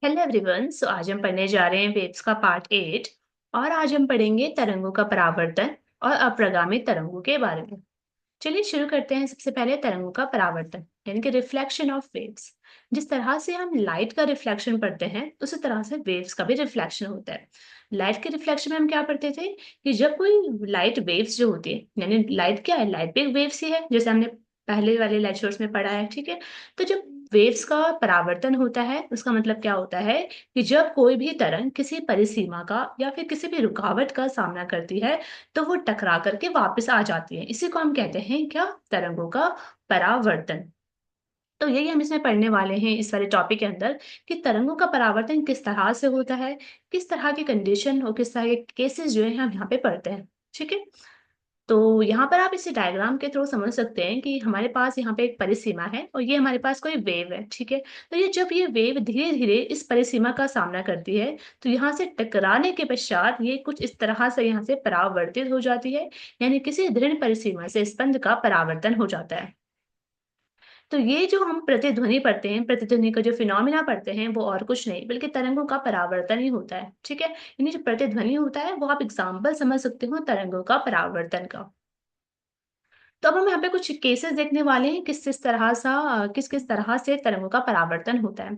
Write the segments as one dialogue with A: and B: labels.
A: Hello everyone. आज हम पढ़ने जा रहे हैं वेव्स का पार्ट 8 और आज हम पढ़ेंगे तरंगों का परावर्तन और अप्रगामी तरंगों के बारे में। चलिए शुरू करते हैं। सबसे पहले तरंगों का परावर्तन यानी कि रिफ्लेक्शन ऑफ वेव्स। जिस तरह से हम लाइट का रिफ्लेक्शन पढ़ते हैं उसी तरह से वेव्स का भी रिफ्लेक्शन होता है। लाइट के रिफ्लेक्शन में हम क्या पढ़ते थे कि जब कोई लाइट वेव्स जो होती है, यानी लाइट क्या है, लाइट भी वेव्स ही है, जैसे हमने पहले वाले लेक्चर्स में पढ़ा है। ठीक है, तो जब वेव्स का परावर्तन होता है उसका मतलब क्या होता है कि जब कोई भी तरंग किसी परिसीमा का या फिर किसी भी रुकावट का सामना करती है तो वो टकरा करके वापस आ जाती है। इसी को हम कहते हैं क्या, तरंगों का परावर्तन। तो यही हम इसमें पढ़ने वाले हैं इस वाले टॉपिक के अंदर कि तरंगों का परावर्तन किस तरह से होता है, किस तरह की कंडीशन और किस तरह के केसेस जो है हम यहाँ पे पढ़ते हैं। ठीक है, तो यहाँ पर आप इसे डायग्राम के थ्रू समझ सकते हैं कि हमारे पास यहाँ पे एक परिसीमा है और ये हमारे पास कोई वेव है। ठीक है, तो ये जब ये वेव धीरे धीरे इस परिसीमा का सामना करती है तो यहाँ से टकराने के पश्चात ये कुछ इस तरह से यहाँ से परावर्तित हो जाती है, यानी किसी दृढ़ परिसीमा से स्पंद का परावर्तन हो जाता है। तो ये जो हम प्रतिध्वनि पढ़ते हैं, प्रतिध्वनि का जो फिनोमिना पढ़ते हैं वो और कुछ नहीं बल्कि तरंगों का परावर्तन ही होता है। ठीक है, यानी जो प्रतिध्वनि होता है वो आप एग्जाम्पल समझ सकते हो तरंगों का परावर्तन का। तो अब हम यहाँ पे कुछ केसेस देखने वाले हैं किस किस तरह से तरंगों का परावर्तन होता है।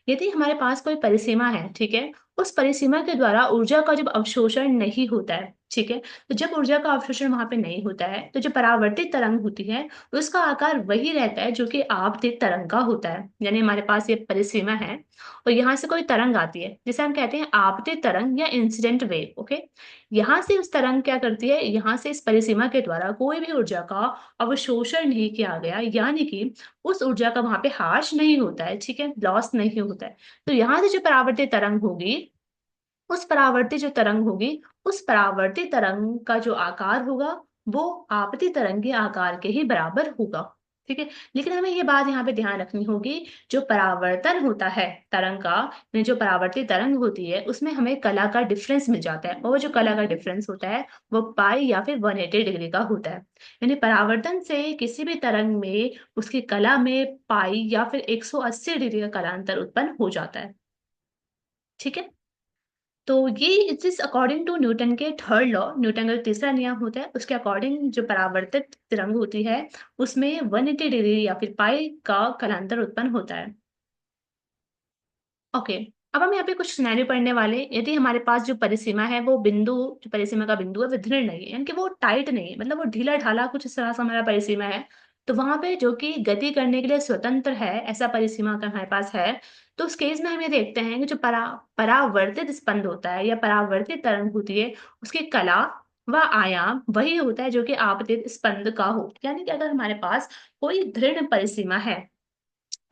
A: यदि हमारे पास कोई परिसीमा है, ठीक है, उस परिसीमा के द्वारा ऊर्जा का जब अवशोषण नहीं होता है, ठीक है, तो जब ऊर्जा का अवशोषण वहां पे नहीं होता है तो जो परावर्तित तरंग होती है उसका आकार वही रहता है जो कि आपतित तरंग का होता है। यानी हमारे पास ये परिसीमा है और यहाँ से कोई तरंग आती है जिसे हम कहते हैं आपतित तरंग या इंसिडेंट वेव। ओके, यहाँ से उस तरंग क्या करती है, यहाँ से इस परिसीमा के द्वारा कोई भी ऊर्जा का अवशोषण नहीं किया गया, यानी कि उस ऊर्जा का वहां पे हाश नहीं होता है। ठीक है, लॉस नहीं होता है। तो यहाँ से जो परावर्तित तरंग होगी, उस परावर्तित जो तरंग होगी, उस परावर्तित तरंग का जो आकार होगा वो आपतित तरंग के आकार के ही बराबर होगा। ठीक है, लेकिन हमें ये बात यहाँ पे ध्यान रखनी होगी, जो परावर्तन होता है तरंग का, यानी जो परावर्तित तरंग होती है उसमें हमें कला का डिफरेंस मिल जाता है, और जो कला का डिफरेंस होता है वो पाई या फिर 180 डिग्री का होता है। यानी परावर्तन से किसी भी तरंग में उसकी कला में पाई या फिर 180 डिग्री का कलांतर उत्पन्न हो जाता है। ठीक है, तो ये it is according to Newton के थर्ड लॉ, न्यूटन का जो तीसरा नियम होता है उसके अकॉर्डिंग जो परावर्तित तरंग होती है उसमें 180 डिग्री या फिर पाई का कलांतर उत्पन्न होता है। ओके, अब हम यहाँ पे कुछ सिनेरियो पढ़ने वाले। यदि हमारे पास जो परिसीमा है वो बिंदु, जो परिसीमा का बिंदु है वो दृढ़ नहीं है, यानी कि वो टाइट नहीं है, मतलब वो ढीला ढाला कुछ इस तरह से हमारा परिसीमा है, तो वहां पे जो कि गति करने के लिए स्वतंत्र है ऐसा परिसीमा का हमारे पास है, तो उस केस में हम ये देखते हैं कि जो परावर्तित स्पंद होता है या परावर्तित तरंग होती है उसकी कला व आयाम वही होता है जो कि आपतित स्पंद का हो। यानी कि अगर हमारे पास कोई दृढ़ परिसीमा है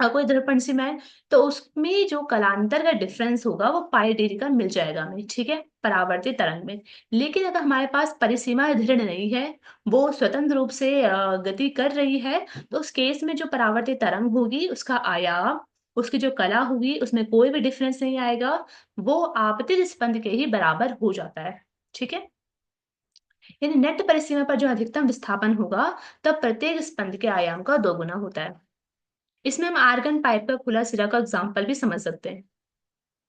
A: कोई दर्पण सी में, तो उसमें जो कलांतर का डिफरेंस होगा वो पाई डिग्री का मिल जाएगा हमें। ठीक है, परावर्तित तरंग में। लेकिन अगर हमारे पास परिसीमा दृढ़ नहीं है, वो स्वतंत्र रूप से गति कर रही है, तो उस केस में जो परावर्तित तरंग होगी उसका आयाम, उसकी जो कला होगी उसमें कोई भी डिफरेंस नहीं आएगा, वो आपतित स्पंद के ही बराबर हो जाता है। ठीक है, यानी नेट परिसीमा पर जो अधिकतम विस्थापन होगा तब प्रत्येक स्पंद के आयाम का दोगुना होता है। इसमें हम आर्गन पाइप का खुला सिरा का एग्जांपल भी समझ सकते हैं।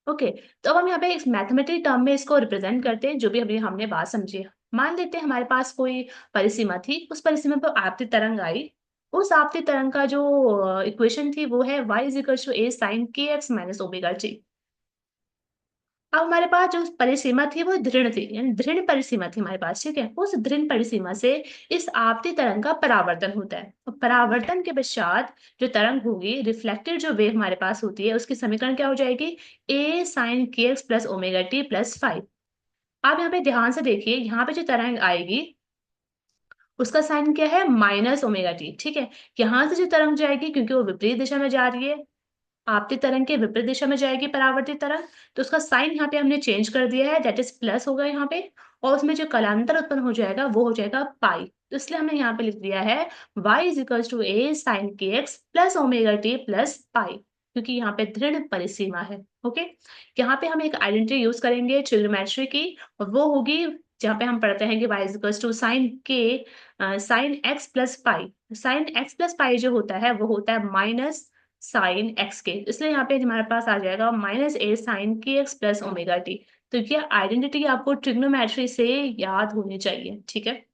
A: ओके, तो अब हम यहाँ पे एक मैथमेटिक टर्म में इसको रिप्रेजेंट करते हैं, जो भी अभी हमने बात समझी है। मान लेते हैं हमारे पास कोई परिसीमा थी, उस परिसीमा पर आपतित तरंग आई। उस आपतित तरंग का जो इक्वेशन थी वो है y is equal to a sin kx minus omega t। अब हमारे पास जो परिसीमा थी वो दृढ़ थी, यानी दृढ़ परिसीमा थी हमारे पास। ठीक है, उस दृढ़ परिसीमा से इस आपती तरंग का परावर्तन होता है, और परावर्तन के पश्चात जो तरंग होगी, रिफ्लेक्टेड जो वेव हमारे पास होती है, उसकी समीकरण क्या हो जाएगी, a sin kx plus omega t plus 5। आप यहाँ पे ध्यान से देखिए, यहाँ पे जो तरंग आएगी उसका साइन क्या है, माइनस ओमेगा टी। ठीक है, यहाँ से जो तरंग जाएगी, क्योंकि वो विपरीत दिशा में जा रही है, आपतित तरंग के विपरीत दिशा में जाएगी परावर्तित तरंग, तो उसका साइन यहाँ पे हमने चेंज कर दिया है, दैट इज प्लस होगा यहाँ पे, और उसमें जो कलांतर उत्पन्न हो जाएगा वो हो जाएगा पाई। तो इसलिए हमने यहाँ पे लिख दिया है y is equal to A sine K x plus omega t plus pi, क्योंकि यहाँ पे दृढ़ परिसीमा है। ओके, यहाँ पे हम एक आइडेंटिटी यूज करेंगे ट्रिग्नोमेट्री की, और वो होगी जहाँ पे हम पढ़ते हैं कि y is equal to sine K sine x plus pi. Sine x plus pi जो होता है वो होता है माइनस साइन एक्स के, इसलिए यहाँ पे हमारे पास आ जाएगा -a sign K x plus omega T. तो ये आइडेंटिटी आपको ट्रिग्नोमेट्री से याद होनी चाहिए, ठीक है।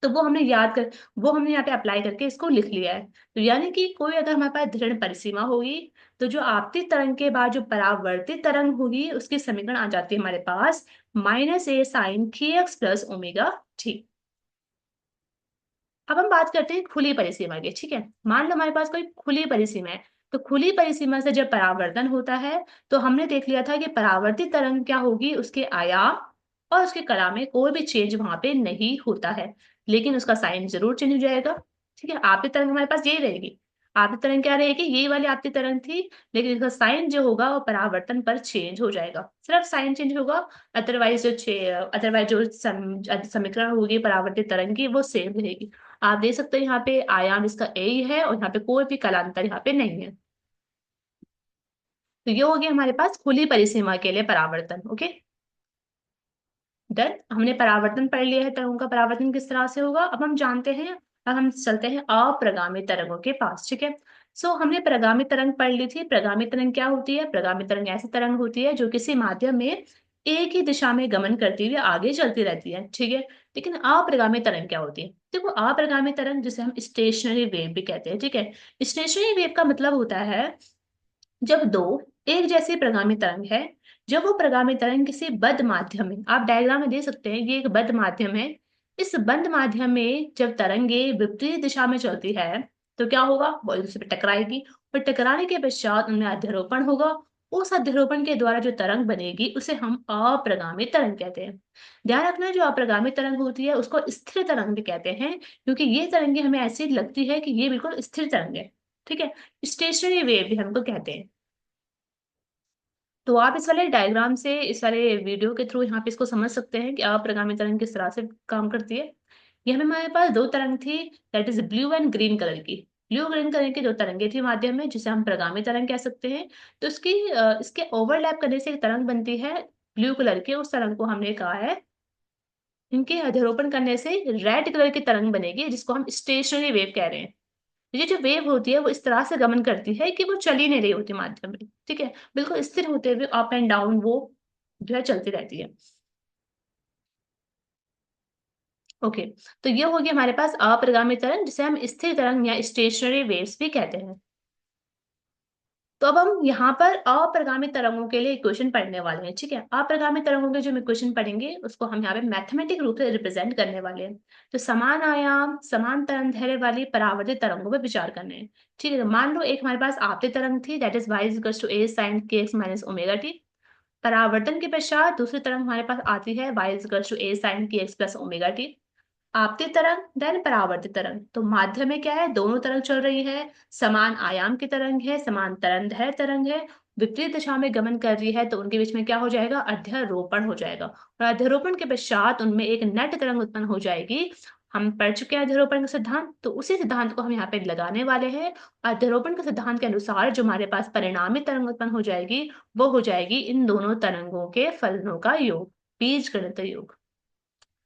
A: तो वो हमने यहाँ पे अप्लाई करके इसको लिख लिया है। तो यानी कि कोई अगर हमारे पास दृढ़ परिसीमा होगी, तो जो आपतित तरंग के बाद जो परावर्तित तरंग होगी उसकी समीकरण आ जाती है हमारे पास -a sign K x plus omega T. अब हम बात करते हैं खुली परिसीमा की, ठीक है। मान लो हमारे पास कोई खुली परिसीमा है, तो खुली परिसीमा से जब परावर्तन होता है, तो हमने देख लिया था कि परावर्तित तरंग क्या होगी, उसके आयाम और उसके कला में कोई भी चेंज वहां पे नहीं होता है, लेकिन उसका साइन जरूर चेंज हो जाएगा, ठीक है। आपकी तरंग हमारे पास यही रहेगी। आपकी तरंग क्या रहेगी, यही वाली आपकी तरंग थी, लेकिन इसका साइन जो होगा वो परावर्तन पर चेंज हो जाएगा, सिर्फ साइन चेंज होगा। अदरवाइज जो समीकरण होगी परावर्तित तरंग की वो सेम रहेगी। आप देख सकते हैं यहाँ पे आयाम इसका ए ही है और यहाँ पे कोई भी कलांतर यहाँ पे नहीं है। तो ये हो गया हमारे पास खुली परिसीमा के लिए परावर्तन। Okay, done. हमने परावर्तन पढ़ लिया है, तरंगों का परावर्तन किस तरह से होगा अब हम जानते हैं। अब हम चलते हैं अप्रगामी तरंगों के पास, ठीक है। सो हमने प्रगामी तरंग पढ़ ली थी। प्रगामी तरंग क्या होती है, प्रगामी तरंग ऐसी तरंग होती है जो किसी माध्यम में एक ही दिशा में गमन करती हुई आगे चलती रहती है, ठीक है। लेकिन अप्रगामी तरंग क्या होती है, देखो अप्रगामी तरंग जिसे हम स्टेशनरी वेव भी कहते हैं, ठीक है। स्टेशनरी वेव का मतलब होता है जब दो एक जैसी प्रगामी तरंग है, जब वो प्रगामी तरंग किसी बद्ध माध्यम में, आप डायग्राम में देख सकते हैं ये एक बद्ध माध्यम है, इस बंद माध्यम में जब तरंगे विपरीत दिशा में चलती है, तो क्या होगा, वो एक दूसरे पे टकराएगी और टकराने के पश्चात उनमें अध्यारोपण होगा। उस अध्यारोपण के द्वारा जो तरंग बनेगी उसे हम अप्रगामी तरंग कहते हैं। ध्यान रखना, जो अप्रगामी तरंग होती है उसको स्थिर तरंग भी कहते हैं, क्योंकि ये तरंगे हमें ऐसी लगती है कि ये बिल्कुल स्थिर तरंग है, ठीक है। स्टेशनरी वेव भी हमको कहते हैं। तो आप इस वाले डायग्राम से, इस वाले वीडियो के थ्रू यहाँ पे इसको समझ सकते हैं कि अप्रगामी तरंग किस तरह से काम करती है। ये हमें, हमारे पास दो तरंग थी, that is blue and green colour की। ब्लू ग्रीन कलर की दो तरंगे थी माध्यम में, जिसे हम प्रगामी तरंग कह सकते हैं। तो इसके ओवरलैप करने से एक तरंग बनती है ब्लू कलर की, उस तरंग को हमने कहा है, इनके अध्यारोपण करने से रेड कलर की तरंग बनेगी जिसको हम स्टेशनरी वेव कह रहे हैं। ये जो वेव होती है वो इस तरह से गमन करती है कि वो चल ही नहीं रही होती माध्यम में, ठीक है, बिल्कुल स्थिर होते हुए अप एंड डाउन वो जो है चलती रहती है। ओके, तो ये हो गया हमारे पास अप्रगामी तरंग, जिसे हम स्थिर तरंग या स्टेशनरी वेव्स भी कहते हैं। तो अब हम यहाँ पर अप्रगामी तरंगों के लिए इक्वेशन पढ़ने वाले हैं, ठीक है। अप्रगामी तरंगों के जो हम इक्वेशन पढ़ेंगे उसको हम यहाँ पे मैथमेटिक रूप से रिप्रेजेंट करने वाले हैं। तो समान आयाम समान तरंग दैर्ध्य वाली परावर्तित तरंगों पर विचार करने हैं, ठीक है। तो मान लो एक हमारे पास आपतित तरंग थी, that is y equals to a sin kx minus omega T. परावर्तन के पश्चात दूसरी तरंग हमारे पास आती है y equals to a sin kx plus omega T. आपतित तरंग देन परावर्तित तरंग, तो माध्यम में क्या है, दोनों तरंग चल रही है, समान आयाम की तरंग है, समान तरंग है, विपरीत दिशा में गमन कर रही है, तो उनके बीच में क्या हो जाएगा, अध्यारोपण हो जाएगा। और अध्यारोपण के पश्चात उनमें एक नेट तरंग उत्पन्न हो जाएगी। हम पढ़ चुके हैं अध्यारोपण का सिद्धांत, तो उसी सिद्धांत को हम यहाँ पे लगाने वाले हैं। अध्यारोपण के सिद्धांत के अनुसार जो हमारे पास परिणामी तरंग उत्पन्न हो जाएगी, वो हो जाएगी इन दोनों तरंगों के फलनों का योग, बीजगणित योग।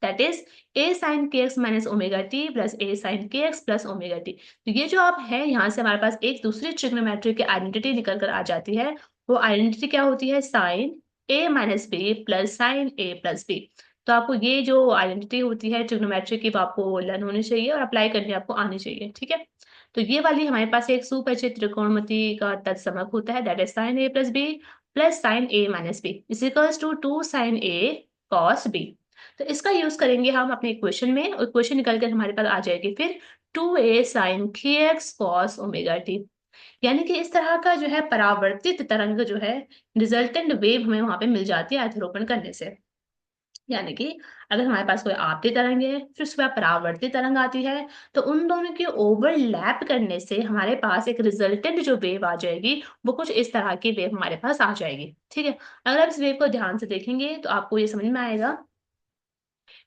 A: That is a sin kx minus omega t plus a sin kx plus omega T. तो ये जो आप है, यहाँ से हमारे पास एक दूसरी ट्रिग्नोमेट्री की आइडेंटिटी निकल कर आ जाती है। वो आइडेंटिटी क्या होती है, sine a minus B plus sine a plus B. तो आपको ये जो आइडेंटिटी होती है ट्रिग्नोमेट्री की, वो आपको लर्न होनी चाहिए और अप्लाई करनी आपको आनी चाहिए, ठीक है। तो ये वाली हमारे पास एक सुपरिचित त्रिकोणमिति का तत्समक होता है, that is sine a plus B plus sine a minus B is equals to 2 sine a cos B. तो इसका यूज करेंगे हम अपने इक्वेशन में, और इक्वेशन निकल कर हमारे पास आ जाएगी फिर 2a sin kx cos omega T. यानी कि इस तरह का जो है परावर्तित तरंग जो है, रिजल्टेंट वेव हमें वहां पे मिल जाती है अध्यारोपण करने से। यानी कि अगर हमारे पास कोई आपतित तरंग है, फिर उसके बाद परावर्तित तरंग आती है, तो उन दोनों के ओवरलैप करने से हमारे पास एक रिजल्टेंट जो वेव आ जाएगी, वो कुछ इस तरह की वेव हमारे पास आ जाएगी, ठीक है। अगर आप इस वेव को ध्यान से देखेंगे तो आपको ये समझ में आएगा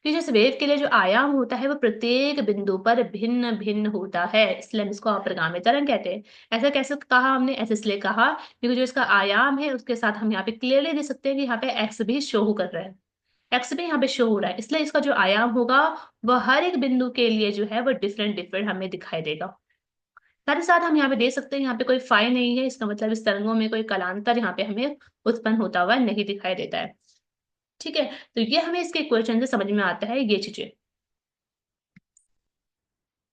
A: कि जिस वेव के लिए जो आयाम होता है वो प्रत्येक बिंदु पर भिन्न भिन्न होता है, इसलिए हम इसको अप्रगामी तरंग कहते हैं। ऐसा कैसे कहा हमने, ऐसे इसलिए कहा क्योंकि जो इसका आयाम है उसके साथ हम यहाँ पे क्लियरली देख सकते हैं कि यहाँ पे एक्स भी शो कर रहा है, एक्स भी यहाँ पे शो हो रहा है, इसलिए इसका जो आयाम होगा वह हर एक बिंदु के लिए जो है वो डिफरेंट डिफरेंट हमें दिखाई देगा। साथ ही साथ हम यहाँ पे देख सकते हैं यहाँ पे कोई फाई नहीं है, इसका मतलब इस तरंगों में कोई कलांतर यहाँ पे हमें उत्पन्न होता हुआ नहीं दिखाई देता है। ठीक है, तो ये हमें इसके इक्वेशन से समझ में आता है ये चीजें।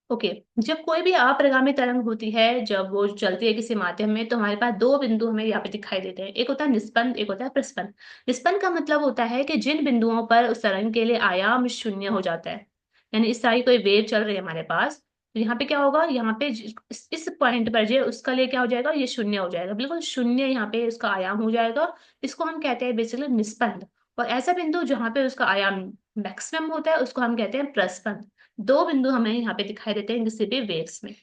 A: ओके, जब कोई भी अप्रगामी तरंग होती है, जब वो चलती है किसी माध्यम में, तो हमारे पास दो बिंदु हमें यहाँ पे दिखाई देते हैं, एक होता है निस्पंद, एक होता है प्रस्पंद। निस्पंद का मतलब होता है कि जिन बिंदुओं पर उस तरंग के लिए आयाम शून्य हो जाता है, यानी इस तरह की कोई वेव चल रही है हमारे पास, तो यहाँ पे क्या होगा, यहाँ पे इस पॉइंट पर जो उसका लिए क्या हो जाएगा, ये शून्य हो जाएगा, बिल्कुल शून्य यहाँ पे उसका आयाम हो जाएगा। इसको हम कहते हैं बेसिकली निस्पंद। और ऐसा बिंदु जहाँ पे उसका आयाम मैक्सिमम होता है उसको हम कहते हैं प्रस्पंद। दो बिंदु हमें यहाँ पे दिखाई देते हैं किसी भी वेव्स में,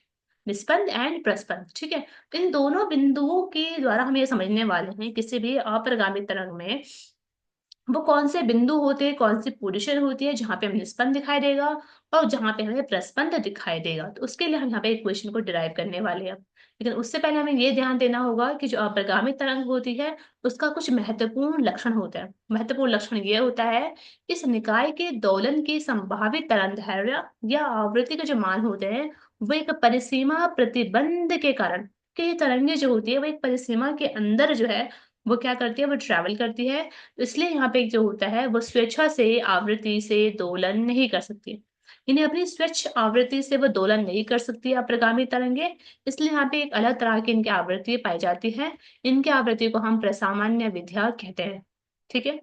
A: निस्पंद एंड प्रस्पंद। ठीक है, इन दोनों बिंदुओं के द्वारा हम ये समझने वाले हैं किसी भी अपरिगामी तरंग में वो कौन से बिंदु होते हैं, कौन सी पोजीशन होती है जहां पे हमें निस्पंद दिखाई देगा और जहां पे हमें प्रस्पंद दिखाई देगा। तो उसके लिए हम यहाँ पे इक्वेशन को डिराइव करने वाले हैं। लेकिन उससे पहले हमें ये ध्यान देना होगा कि जो अपरिगामी तरंग होती है उसका कुछ महत्वपूर्ण लक्षण होता है। महत्वपूर्ण लक्षण ये होता है, इस निकाय के दोलन की संभावित तरंगदैर्घ्य या आवृत्ति के जो मान होते हैं वो एक परिसीमा प्रतिबंध के कारण, कि ये तरंगे जो होती है वो एक परिसीमा के अंदर जो है वो क्या करती है, वो ट्रैवल करती है। तो इसलिए यहाँ पे जो होता है वो स्वेच्छा से आवृत्ति से दोलन नहीं कर सकती, इन्हें अपनी स्वच्छ आवृत्ति से वो दोलन नहीं कर सकती अप्रगामी तरंगे। इसलिए यहाँ पे एक अलग तरह की इनकी आवृत्ति पाई जाती है। इनकी आवृत्ति को हम प्रसामान्य विधा कहते हैं। ठीक है,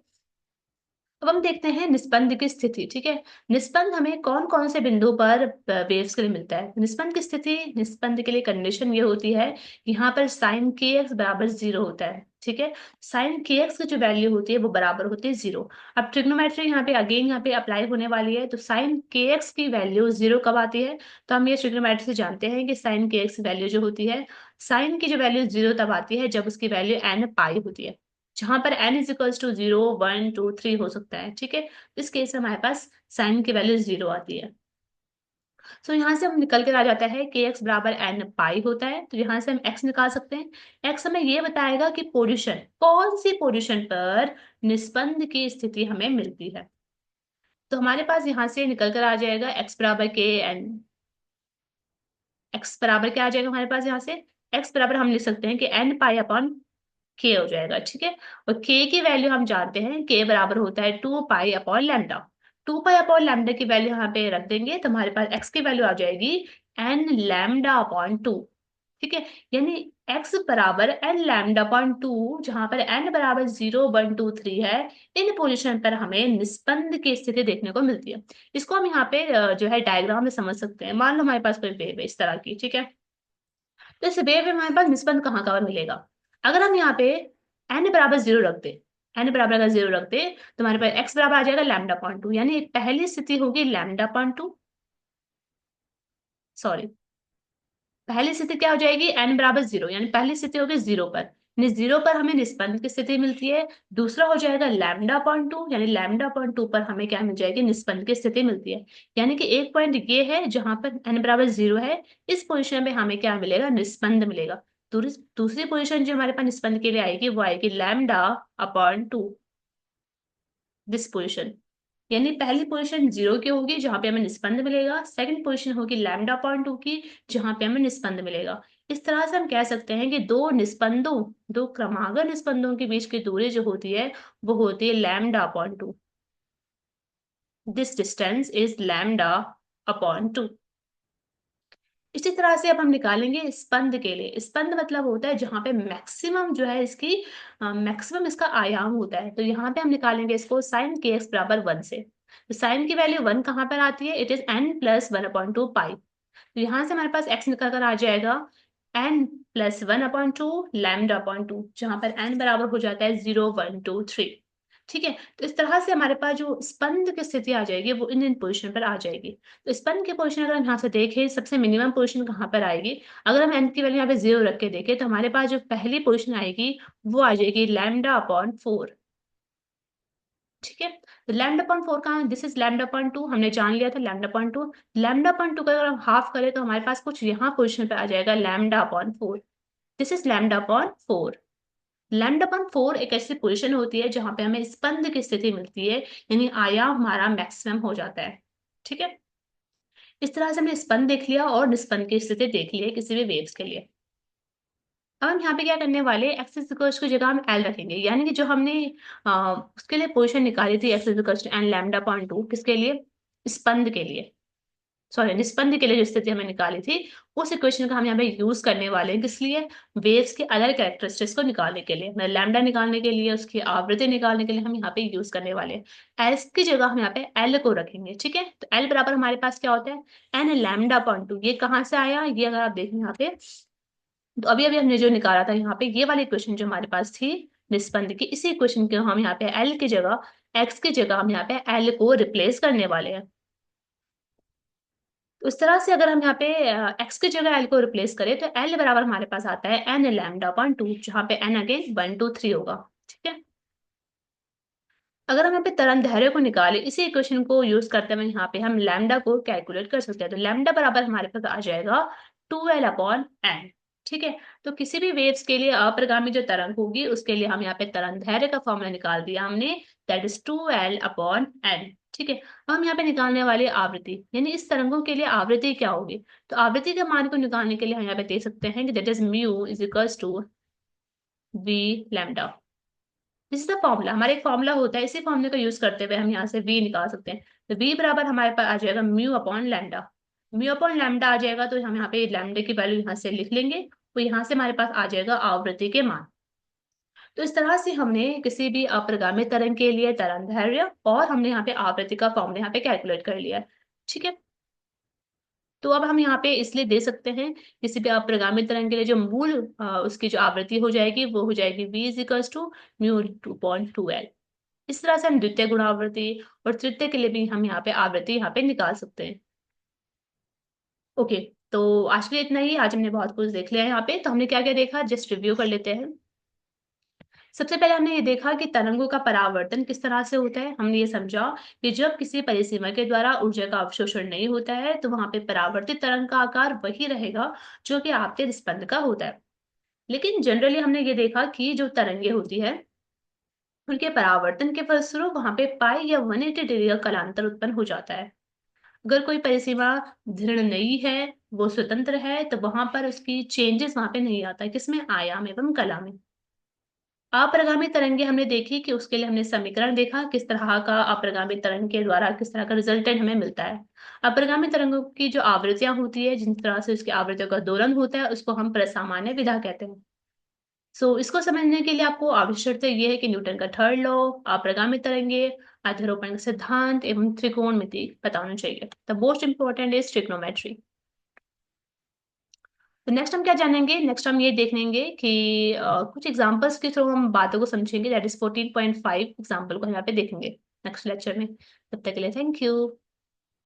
A: अब हम देखते हैं निस्पंद की स्थिति। ठीक है, निस्पंद हमें कौन कौन से बिंदु पर वेव्स के लिए मिलता है। निस्पंद की स्थिति, निस्पंद के लिए कंडीशन ये होती है, यहाँ पर साइन के एक्स बराबर 0 होता है। ठीक है, साइन के एक्स की जो वैल्यू होती है वो बराबर होती है 0। अब ट्रिग्नोमेट्री यहाँ पे अगेन यहाँ पे अप्लाई होने वाली है, तो साइन के एक्स की वैल्यू 0 कब आती है, तो हम ये ट्रिग्नोमेट्री से जानते हैं कि साइन के एक्स वैल्यू जो होती है, साइन की जो वैल्यू 0 तब आती है जब उसकी वैल्यू एन पाई होती है, जहां पर n इज इक्वल्स टू 0 1 2 3 हो सकता है। ठीक है, इस केस में हमारे पास साइन की वैल्यू 0 आती है। सो यहाँ से हम निकल कर आ जाता है कि x बराबर n पाई होता है, तो यहाँ से हम x निकाल सकते हैं। x हमें ये बताएगा कि पोजीशन, कौन सी पोजीशन पर निस्पंद की स्थिति हमें मिलती है। तो हमारे पास यहाँ से निकल कर आ जाएगा x बराबर के n, x बराबर क्या आ जाएगा हमारे पास यहाँ से, x बराबर हम लिख सकते हैं कि n पाई अपॉन के हो जाएगा। ठीक है, और के की वैल्यू हम जानते हैं, के बराबर होता है 2 pi upon lambda. 2 pi upon lambda की वैल्यू यहाँ पे रख देंगे तो हमारे पास एक्स की वैल्यू आ जाएगी एन लैम्डा अपॉन टू। ठीक है, यानी एक्स बराबर एन लैम्डा अपॉन टू, जहां पर एन बराबर 0 1 2 3 है। इन पोजिशन पर हमें निस्पंद की स्थिति देखने को मिलती है। इसको हम यहाँ पे जो है डायग्राम में समझ सकते हैं। मान लो हमारे पास कोई वेव है इस तरह की। ठीक है, तो इस वेव में हमारे पास निस्पंद कहाँ कहाँ मिलेगा। अगर हम यहाँ पे n बराबर 0 रख दे, n बराबर अगर 0 रख दे तो हमारे पास x बराबर आ जाएगा लैम्डा अपॉन टू, यानी पहली स्थिति होगी लैम्डा अपॉन टू, सॉरी, पहली स्थिति क्या हो जाएगी, n बराबर 0, यानी पहली स्थिति होगी 0 पर, यानी 0 पर हमें निस्पंद की स्थिति मिलती है। दूसरा हो जाएगा लैम्डा अपॉन टू, यानी लैम्डा अपॉन टू पर हमें क्या मिल जाएगी, निस्पंद की स्थिति मिलती है। यानी कि एक पॉइंट ये है जहां पर n बराबर 0 है, इस पोजिशन में हमें क्या मिलेगा, निस्पंद मिलेगा। दूसरी पोजिशन जो हमारे पास निस्पंद के लिए आएगी वो आएगी lambda upon two, this position. यानी पहली पोजीशन 0 की होगी जहां पे हमें निस्पंद मिलेगा, सेकंड पोजीशन होगी लैम्डा अपॉन टू की जहां पे हमें निस्पंद मिलेगा। इस तरह से हम कह सकते हैं कि दो निस्पंदों, दो क्रमागत निस्पंदों के बीच की दूरी जो होती है वो होती है lambda upon two. This distance is lambda upon two. इसी तरह से अब हम निकालेंगे स्पंद के लिए। स्पंद मतलब होता है जहां पे मैक्सिमम जो है इसकी मैक्सिमम इसका आयाम होता है। तो यहाँ पे हम निकालेंगे इसको साइन के एक्स बराबर 1 से। तो साइन की वैल्यू 1 कहाँ पर आती है, इट इज n प्लस 1/2 पाई। तो यहाँ से हमारे पास x निकल कर आ जाएगा n plus 1/2 lambda upon two, जहां पर n बराबर हो जाता है 0 1 2 3। ठीक है, तो इस तरह से हमारे पास जो स्पंद की स्थिति आ जाएगी वो इन पोजिशन पर आ जाएगी। तो स्पंद की पोजिशन अगर हम यहाँ से देखें, सबसे मिनिमम पोजिशन कहाँ पर आएगी, अगर हम n की वैल्यू यहाँ पे 0 रख के देखें तो हमारे पास जो पहली पोजिशन आएगी वो आ जाएगी लैम्डा अपॉन 4। ठीक है, तो लैम्डा अपॉन 4 कहाँ है, दिस इज लैम्डा अपॉन 2, हमने जान लिया था लैम्डा अपॉन 2। लैम्डा अपॉन 2 का अगर हम हाफ करें तो हमारे पास कुछ यहाँ पोजिशन पे आ जाएगा lambda upon 4। This is lambda upon 4। Lambda upon 4 एक ऐसी पोजिशन होती है जहां पे हमें स्पंद की स्थिति मिलती है, यानी आयाम हमारा मैक्सिमम हो जाता है। ठीक है, इस तरह से हमने स्पंद देख लिया और निस्पंद की स्थिति देख ली है किसी भी वेव्स के लिए। अब हम यहाँ पे क्या करने वाले हैं, एक्स इज इक्वल्स की जगह हम एल रखेंगे, यानी कि जो हमने उसके लिए पोजीशन निकाली थी X is equals to N lambda upon 2, किसके लिए, स्पंद के लिए, सॉरी निस्पंद के लिए जो स्थिति हमने निकाली थी, उस इक्वेशन का हम यहाँ पे यूज करने वाले हैं, किस लिए, वेव्स के अदर कैरेक्टरिस्टिक्स को निकालने के लिए, मतलब लैम्डा निकालने के लिए, उसकी आवृत्ति निकालने के लिए हम यहाँ पे यूज करने वाले हैं। एस की जगह हम यहाँ पे एल को रखेंगे, ठीक है। तो एल बराबर हमारे पास क्या होता है, एन लैम्डा अपॉन 2। ये कहाँ से आया, ये अगर आप देखें यहाँ पे, तो अभी अभी हमने जो निकाला था यहाँ पे, ये वाली इक्वेशन जो हमारे पास थी निस्पंद की, इसी इक्वेशन के हम यहाँ पे एल की जगह, एक्स की जगह हम यहाँ पे एल को रिप्लेस करने वाले हैं। तो इस तरह से अगर हम यहाँ पे एक्स की जगह एल को रिप्लेस करें, तो एल बराबर हमारे पास आता है एन लैम्डा अपॉन 2, जहाँ पे एन अगेन 1 2 3 होगा, ठीक है। अगर हम यहाँ पे तरंगदैर्घ्य को निकाले, इसी इक्वेशन को यूज करते हुए यहाँ पे हम लैम्डा को कैलकुलेट कर सकते हैं। तो लैम्डा बराबर हमारे पास आ जाएगा 2l अपॉन एन, ठीक है। तो किसी भी वेव्स के लिए अप्रगामी जो तरंग होगी, उसके लिए हम यहाँ पे तरंगदैर्घ्य का फॉर्मूला निकाल दिया हमने, that is 2l upon N, ठीक है। अब हम यहाँ पे निकालने वाले आवृत्ति, यानी इस तरंगों के लिए आवृत्ति क्या होगी। तो आवृत्ति के मान को निकालने के लिए हम यहाँ पे दे सकते हैं कि that is mu is equals to V lambda. This is the formula, हमारा एक फॉर्मूला होता है, इसी फॉर्मूले को यूज करते हुए हम यहाँ से v निकाल सकते हैं। तो v बराबर हमारे पास आ जाएगा mu upon lambda. Mu upon lambda आ जाएगा तो हम यहाँ पे लैम्डा की वैल्यू यहाँ से लिख लेंगे, तो यहाँ से हमारे पास आ जाएगा आवृत्ति के मान। तो इस तरह से हमने किसी भी अप्रगामी तरंग के लिए तरंगदैर्घ्य और हमने यहाँ पे आवृत्ति का फॉर्मूला यहाँ पे कैलकुलेट कर लिया है, ठीक है। तो अब हम यहाँ पे इसलिए दे सकते हैं, किसी भी अप्रगामी तरंग के लिए जो मूल उसकी जो आवृत्ति हो जाएगी, वो हो जाएगी v is equals to mu 2.2l। इस तरह से हम द्वितीय गुण आवृत्ति और तृतीय के लिए भी हम यहाँ पे आवृत्ति यहाँ पे निकाल सकते हैं। ओके, तो आज के लिए इतना ही। आज हमने बहुत कुछ देख लिया है यहाँ पे। तो हमने क्या क्या देखा, जस्ट रिव्यू कर लेते हैं। सबसे पहले हमने ये देखा कि तरंगों का परावर्तन किस तरह से होता है। हमने ये समझा कि जब किसी परिसीमा के द्वारा ऊर्जा का अवशोषण नहीं होता है, तो वहां पे परावर्तित तरंग का आकार वही रहेगा जो कि आपतित स्पंद का होता है। लेकिन जनरली हमने ये देखा कि जो तरंगे होती है, उनके परावर्तन के फलस्वरूप वहां पे पाई या 180 डिग्री का कलांतर उत्पन्न हो जाता है। अगर कोई परिसीमा दृढ़ नहीं है, वो स्वतंत्र है, तो वहां पर उसकी चेंजेस वहां पे नहीं आता है, किसमें, आयाम एवं कला में। अप्रगामी तरंगे हमने देखी कि उसके लिए हमने समीकरण देखा, किस तरह का अप्रगामी तरंग के द्वारा किस तरह का रिजल्टेंट हमें मिलता है। अप्रगामी तरंगों की जो आवृत्तियां होती है, जिस तरह से उसकी आवृत्तियों का दोलन होता है, उसको हम प्रसामान्य विधा कहते हैं। सो इसको समझने के लिए आपको आवश्यकता ये है कि न्यूटन का थर्ड लॉ, अप्रगामी तरंगे, अध्यारोपण का सिद्धांत एवं त्रिकोणमिति पता होना चाहिए। The most important is trigonometry. तो नेक्स्ट हम क्या जानेंगे, नेक्स्ट हम ये देखेंगे कि कुछ एग्जांपल्स के थ्रू हम बातों को समझेंगे, दैट इज 14.5 एग्जांपल को हम यहाँ पे देखेंगे नेक्स्ट लेक्चर में। तब तक के लिए थैंक यू।